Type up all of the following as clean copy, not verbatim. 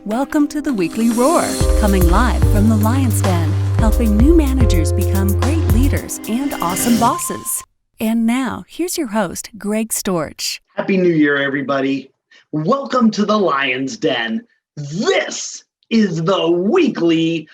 Welcome to the Weekly Roar, coming live from the Lion's Den, helping new managers become great leaders and awesome bosses. And now, here's your host, Greg Storch. Happy New Year, everybody. Welcome to the Lion's Den. This is the Weekly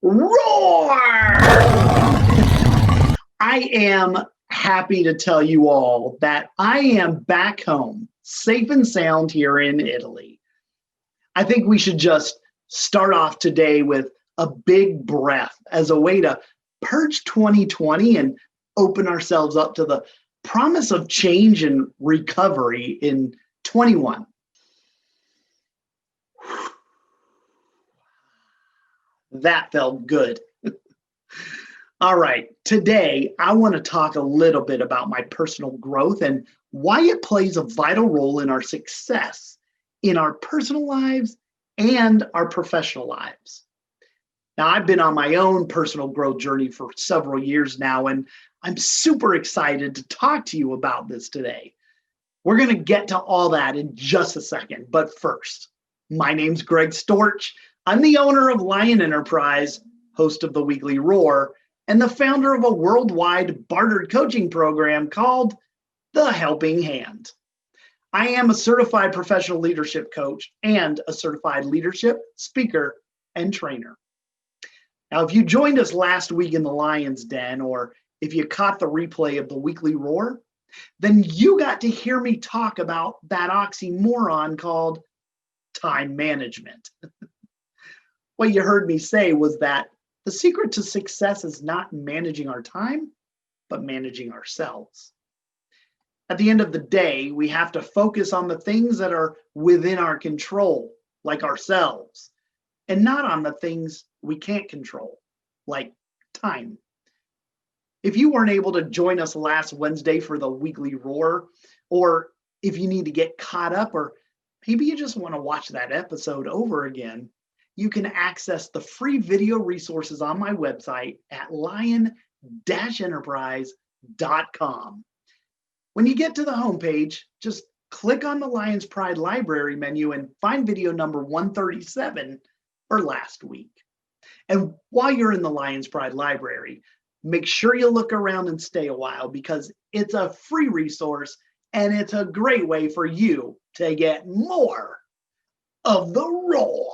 Roar. I am happy to tell you all that I am back home, safe and sound here in Italy. I think we should just start off today with a big breath as a way to purge 2020 and open ourselves up to the promise of change and recovery in 21. That felt good. All right, today I want to talk a little bit about my personal growth and why it plays a vital role in our success in our personal lives and our professional lives. Now, I've been on my own personal growth journey for several years now, and I'm super excited to talk to you about this today. We're going to get to all that in just a second, but first, my name's Greg Storch. I'm the owner of Lion Enterprise, host of the Weekly Roar, and the founder of a worldwide bartered coaching program called The Helping Hand. I am a certified professional leadership coach and a certified leadership speaker and trainer. Now, if you joined us last week in the Lion's Den, or if you caught the replay of the Weekly Roar, then you got to hear me talk about that oxymoron called time management. What you heard me say was that the secret to success is not managing our time, but managing ourselves. At the end of the day, we have to focus on the things that are within our control, like ourselves, and not on the things we can't control, like time. If you weren't able to join us last Wednesday for the Weekly Roar, or if you need to get caught up, or maybe you just want to watch that episode over again, you can access the free video resources on my website at lion-enterprise.com. When you get to the homepage, just click on the Lion's Pride Library menu and find video number 137 for last week. And while you're in the Lion's Pride Library, make sure you look around and stay a while because it's a free resource and it's a great way for you to get more of the roar.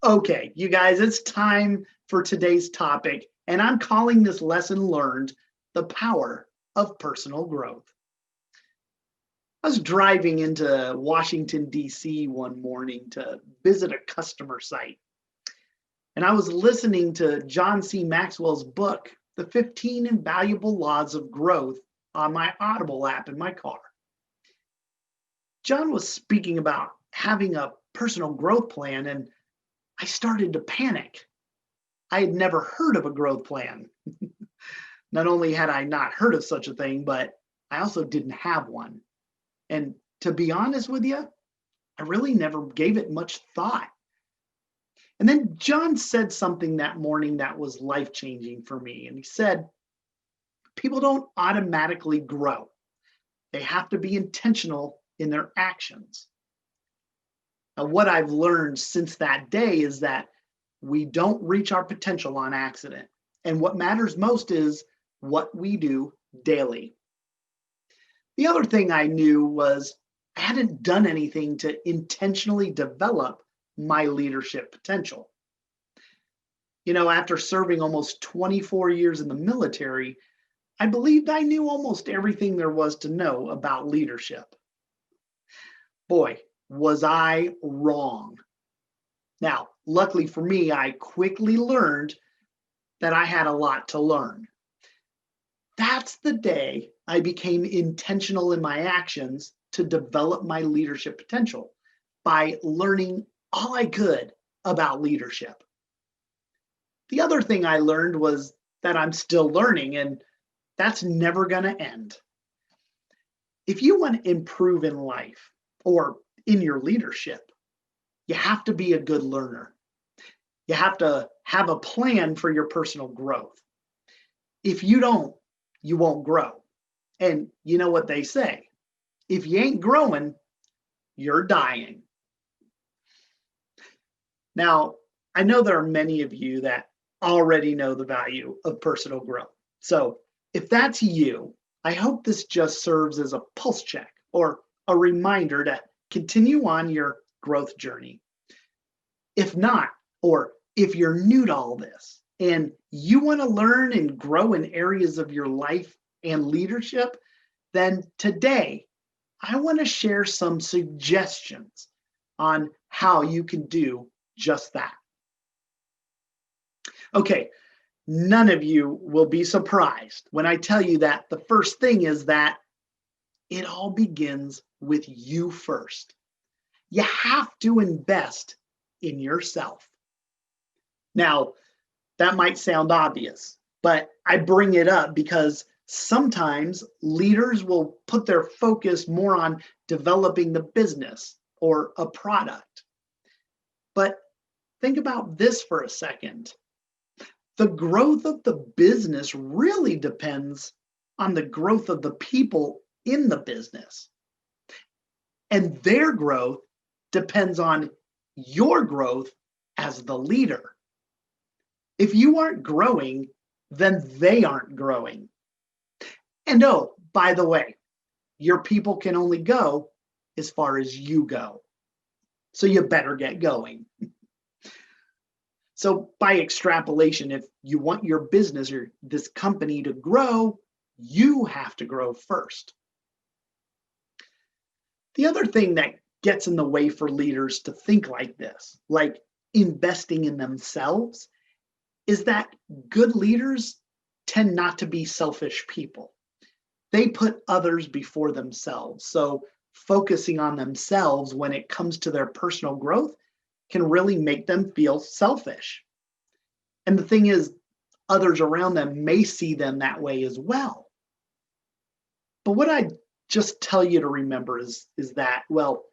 Okay, you guys, it's time for today's topic, and I'm calling this lesson learned the power of personal growth. I was driving into Washington, D.C. one morning to visit a customer site, and I was listening to John C. Maxwell's book, The 15 Invaluable Laws of Growth, on my Audible app in my car. John was speaking about having a personal growth plan, and I started to panic. I had never heard of a growth plan. Not only had I not heard of such a thing, but I also didn't have one. And to be honest with you, I really never gave it much thought. And then John said something that morning that was life-changing for me. And he said, people don't automatically grow. They have to be intentional in their actions. Now, what I've learned since that day is that we don't reach our potential on accident. And what matters most is what we do daily. The other thing I knew was I hadn't done anything to intentionally develop my leadership potential. You know, after serving almost 24 years in the military, I believed I knew almost everything there was to know about leadership. Boy, was I wrong. Now, luckily for me, I quickly learned that I had a lot to learn. That's the day I became intentional in my actions to develop my leadership potential by learning all I could about leadership. The other thing I learned was that I'm still learning, and that's never going to end. If you want to improve in life or in your leadership, you have to be a good learner. You have to have a plan for your personal growth. If you don't, you won't grow. And you know what they say, if you ain't growing, you're dying. Now, I know there are many of you that already know the value of personal growth. So if that's you, I hope this just serves as a pulse check or a reminder to continue on your growth journey. If not, or if you're new to all this and you want to learn and grow in areas of your life and leadership, then today I want to share some suggestions on how you can do just that. Okay, none of you will be surprised when I tell you that the first thing is that it all begins with you first. You have to invest in yourself. Now, that might sound obvious, but I bring it up because sometimes leaders will put their focus more on developing the business or a product. But think about this for a second. The growth of the business really depends on the growth of the people in the business. And their growth depends on your growth as the leader. If you aren't growing, then they aren't growing. And oh, by the way, your people can only go as far as you go. So you better get going. So by extrapolation, if you want your business or this company to grow, you have to grow first. The other thing that gets in the way for leaders to think like this, like investing in themselves, is that good leaders tend not to be selfish people. They put others before themselves. So focusing on themselves when it comes to their personal growth can really make them feel selfish. And the thing is, others around them may see them that way as well. But what I just tell you to remember is that, well,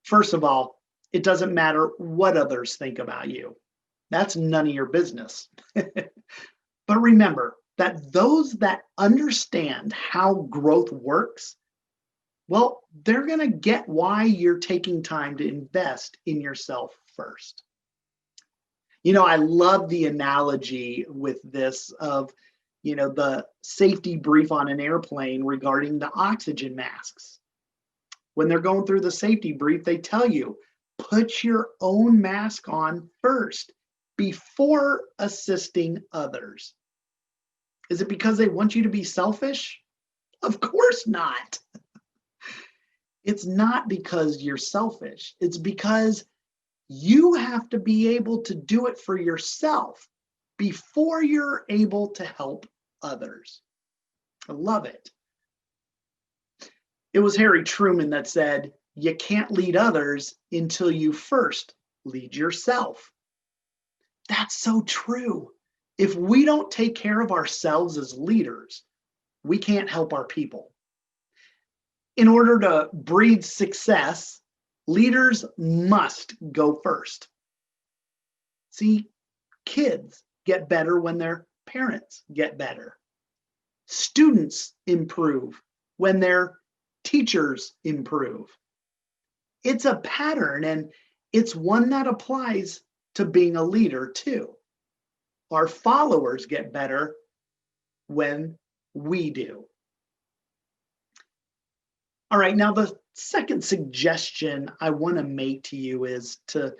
first of all, it doesn't matter what others think about you. That's none of your business. But remember that those that understand how growth works, well, they're going to get why you're taking time to invest in yourself first. You know, I love the analogy with this of, the safety brief on an airplane regarding the oxygen masks. When they're going through the safety brief, they tell you, put your own mask on first before assisting others. Is it because they want you to be selfish? Of course not. It's not because you're selfish. It's because you have to be able to do it for yourself before you're able to help others. I love it. It was Harry Truman that said, you can't lead others until you first lead yourself. That's so true. If we don't take care of ourselves as leaders, we can't help our people. In order to breed success, leaders must go first. See, kids get better when their parents get better. Students improve when their teachers improve. It's a pattern, and it's one that applies to being a leader too. Our followers get better when we do. All right, now the second suggestion I want to make to you is to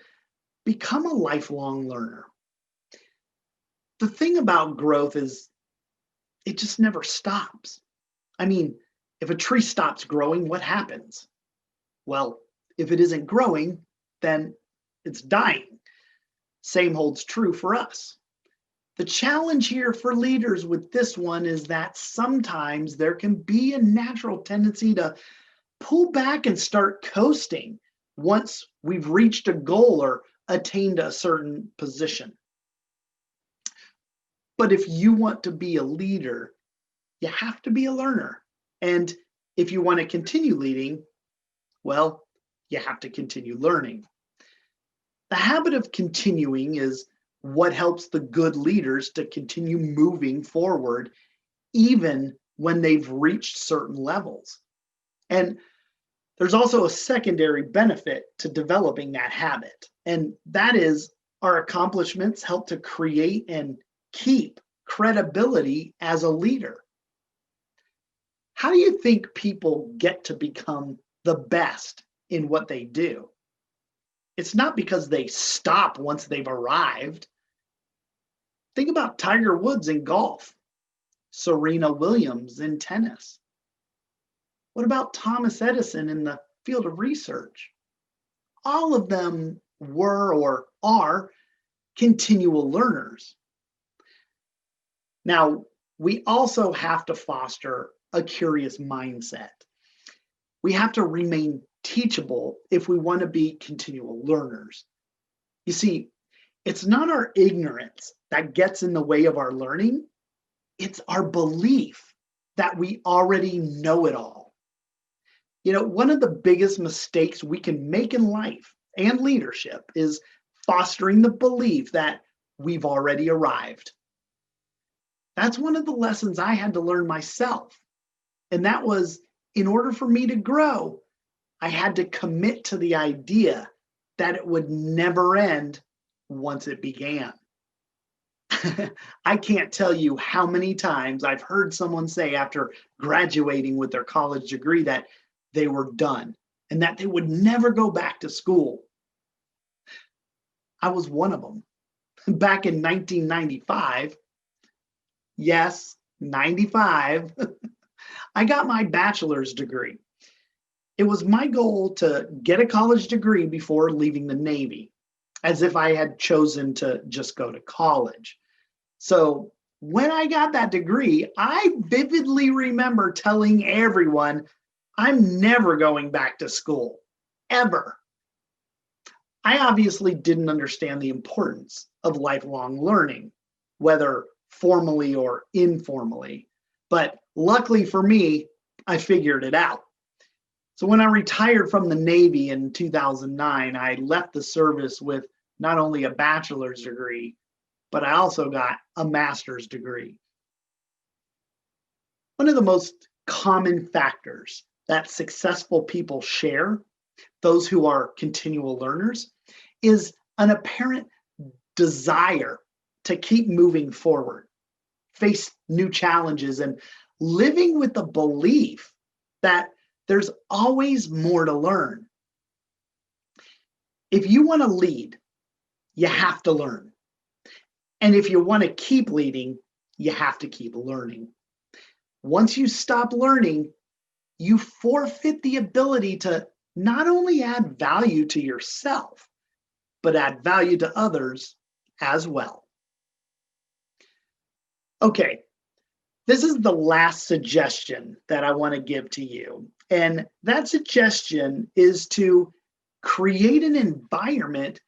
become a lifelong learner. The thing about growth is it just never stops. I mean, if a tree stops growing, what happens? Well, if it isn't growing, then it's dying. Same holds true for us. The challenge here for leaders with this one is that sometimes there can be a natural tendency to pull back and start coasting once we've reached a goal or attained a certain position. But if you want to be a leader, you have to be a learner. And if you want to continue leading, well, you have to continue learning. The habit of continuing is what helps the good leaders to continue moving forward, even when they've reached certain levels. And There's also a secondary benefit to developing that habit, and that is our accomplishments help to create and keep credibility as a leader. How do you think people get to become the best in what they do? It's not because they stop once they've arrived. Think about Tiger Woods in golf, Serena Williams in tennis. What about Thomas Edison in the field of research? All of them were or are continual learners. Now, we also have to foster a curious mindset. We have to remain teachable if we want to be continual learners. You see, it's not our ignorance that gets in the way of our learning, it's our belief that we already know it all. One of the biggest mistakes we can make in life and leadership is fostering the belief that we've already arrived. That's one of the lessons I had to learn myself. And that was, in order for me to grow, I had to commit to the idea that it would never end once it began. I can't tell you how many times I've heard someone say after graduating with their college degree that they were done and that they would never go back to school. I was one of them. Back in 1995, yes, 95, I got my bachelor's degree. It was my goal to get a college degree before leaving the Navy, as if I had chosen to just go to college. So when I got that degree, I vividly remember telling everyone, I'm never going back to school, ever. I obviously didn't understand the importance of lifelong learning, whether formally or informally, but luckily for me, I figured it out. So when I retired from the Navy in 2009, I left the service with not only a bachelor's degree, but I also got a master's degree. One of the most common factors that successful people share, those who are continual learners, is an apparent desire to keep moving forward, face new challenges, and living with the belief that there's always more to learn. If you want to lead, you have to learn. And if you want to keep leading, you have to keep learning. Once you stop learning, you forfeit the ability to not only add value to yourself, but add value to others as well. Okay, this is the last suggestion that I want to give to you. And that suggestion is to create an environment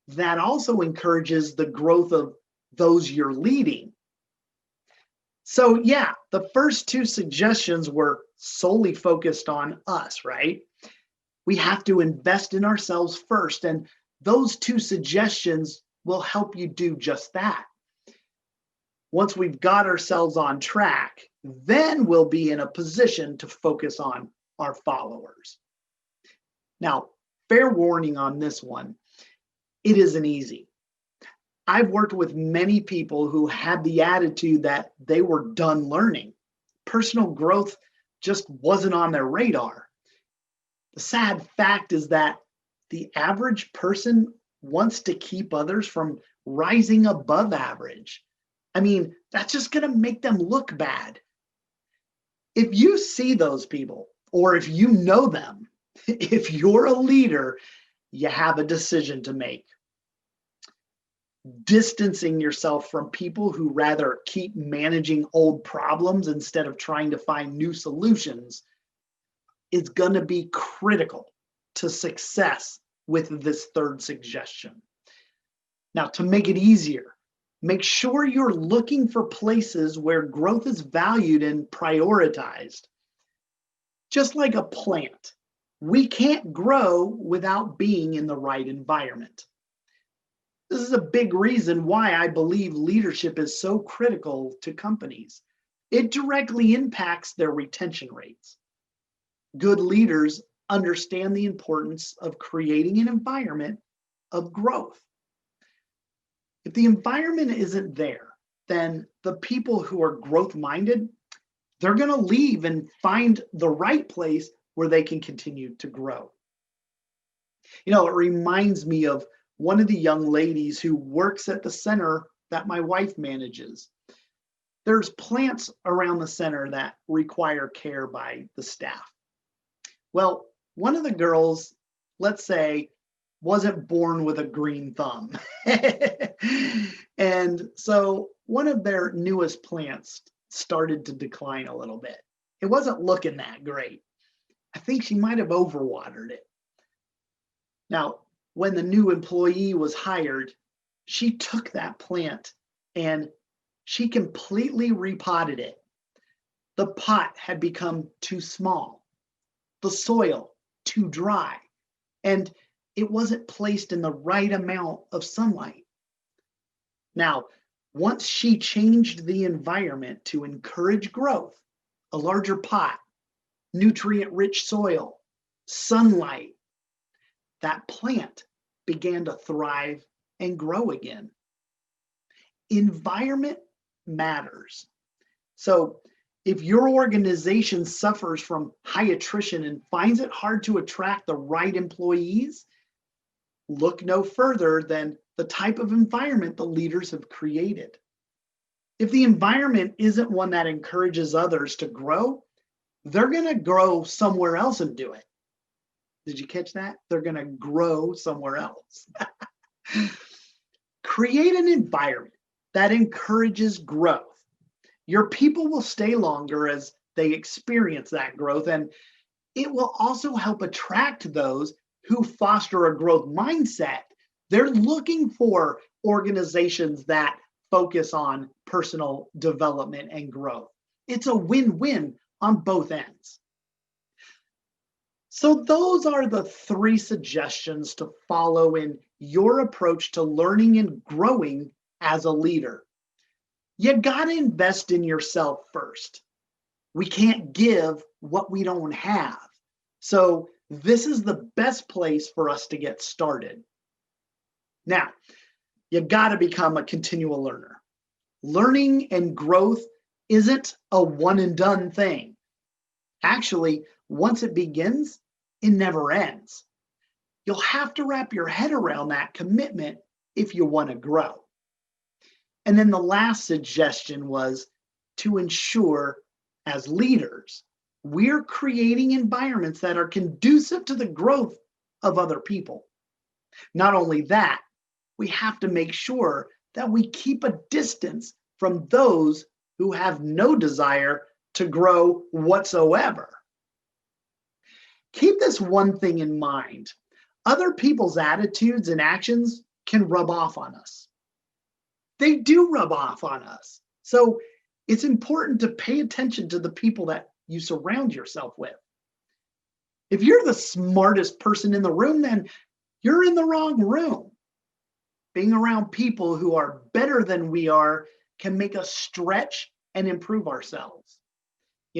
that also encourages the growth of those you're leading. So yeah, the first two suggestions were solely focused on us, right? We have to invest in ourselves first, and those two suggestions will help you do just that. Once we've got ourselves on track, then we'll be in a position to focus on our followers. Now, fair warning on this one, it isn't easy. I've worked with many people who had the attitude that they were done learning. Personal growth just wasn't on their radar. The sad fact is that the average person wants to keep others from rising above average. I mean, that's just going to make them look bad. If you see those people, or if you know them, if you're a leader, you have a decision to make. Distancing yourself from people who rather keep managing old problems instead of trying to find new solutions is going to be critical to success with this third suggestion. Now, to make it easier, make sure you're looking for places where growth is valued and prioritized. Just like a plant, we can't grow without being in the right environment. This is a big reason why I believe leadership is so critical to companies. It directly impacts their retention rates. Good leaders understand the importance of creating an environment of growth. If the environment isn't there, then the people who are growth minded, they're going to leave and find the right place where they can continue to grow. It reminds me of one of the young ladies who works at the center that my wife manages. There's plants around the center that require care by the staff. Well, one of the girls, let's say, wasn't born with a green thumb. And so one of their newest plants started to decline a little bit. It wasn't looking that great. I think she might have overwatered it. Now, when the new employee was hired, she took that plant and she completely repotted it. The pot had become too small, the soil too dry, and it wasn't placed in the right amount of sunlight. Now, once she changed the environment to encourage growth, a larger pot, nutrient-rich soil, sunlight, that plant began to thrive and grow again. Environment matters. So if your organization suffers from high attrition and finds it hard to attract the right employees, look no further than the type of environment the leaders have created. If the environment isn't one that encourages others to grow, they're going to grow somewhere else and do it. Did you catch that? They're going to grow somewhere else. Create an environment that encourages growth. Your people will stay longer as they experience that growth, and it will also help attract those who foster a growth mindset. They're looking for organizations that focus on personal development and growth. It's a win-win on both ends. So those are the 3 suggestions to follow in your approach to learning and growing as a leader. You got to invest in yourself first. We can't give what we don't have. So this is the best place for us to get started. Now, you got to become a continual learner. Learning and growth isn't a one and done thing. Actually, once it begins, it never ends. You'll have to wrap your head around that commitment if you want to grow. And then the last suggestion was to ensure, as leaders, we're creating environments that are conducive to the growth of other people. Not only that, we have to make sure that we keep a distance from those who have no desire to grow whatsoever. Keep this one thing in mind. Other people's attitudes and actions can rub off on us. They do rub off on us. So it's important to pay attention to the people that you surround yourself with. If you're the smartest person in the room, then you're in the wrong room. Being around people who are better than we are can make us stretch and improve ourselves.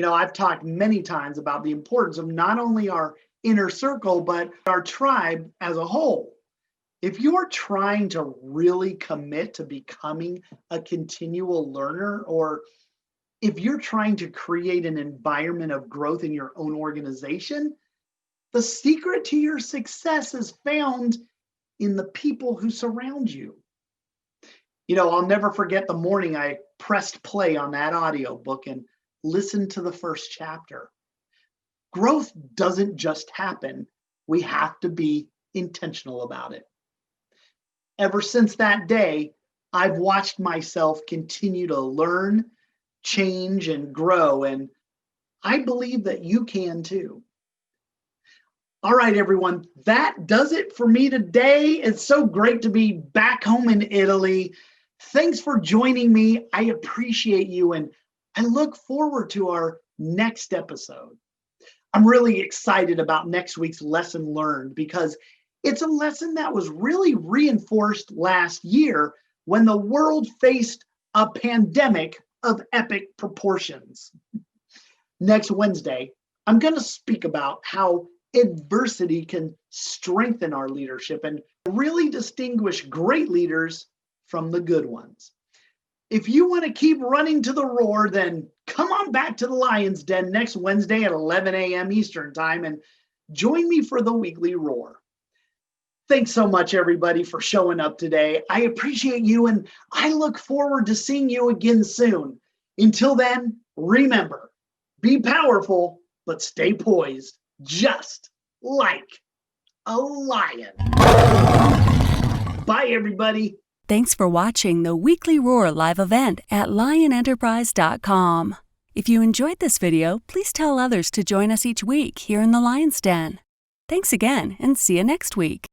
I've talked many times about the importance of not only our inner circle, but our tribe as a whole. If you're trying to really commit to becoming a continual learner, or if you're trying to create an environment of growth in your own organization, the secret to your success is found in the people who surround you. I'll never forget the morning I pressed play on that audiobook and listened to the first chapter. Growth doesn't just happen. We have to be intentional about it. Ever since that day, I've watched myself continue to learn, change, and grow, and I believe that you can too. All right, everyone, that does it for me today. It's so great to be back home in Italy. Thanks for joining me. I appreciate you, and I look forward to our next episode. I'm really excited about next week's lesson learned because it's a lesson that was really reinforced last year when the world faced a pandemic of epic proportions. Next Wednesday, I'm going to speak about how adversity can strengthen our leadership and really distinguish great leaders from the good ones. If you want to keep running to the roar, then come on back to the Lion's Den next Wednesday at 11 a.m. Eastern Time and join me for the weekly roar. Thanks so much, everybody, for showing up today. I appreciate you, and I look forward to seeing you again soon. Until then, remember, be powerful, but stay poised, just like a lion. Bye, everybody. Thanks for watching the Weekly Roar live event at lionenterprise.com. If you enjoyed this video, please tell others to join us each week here in the Lion's Den. Thanks again, and see you next week.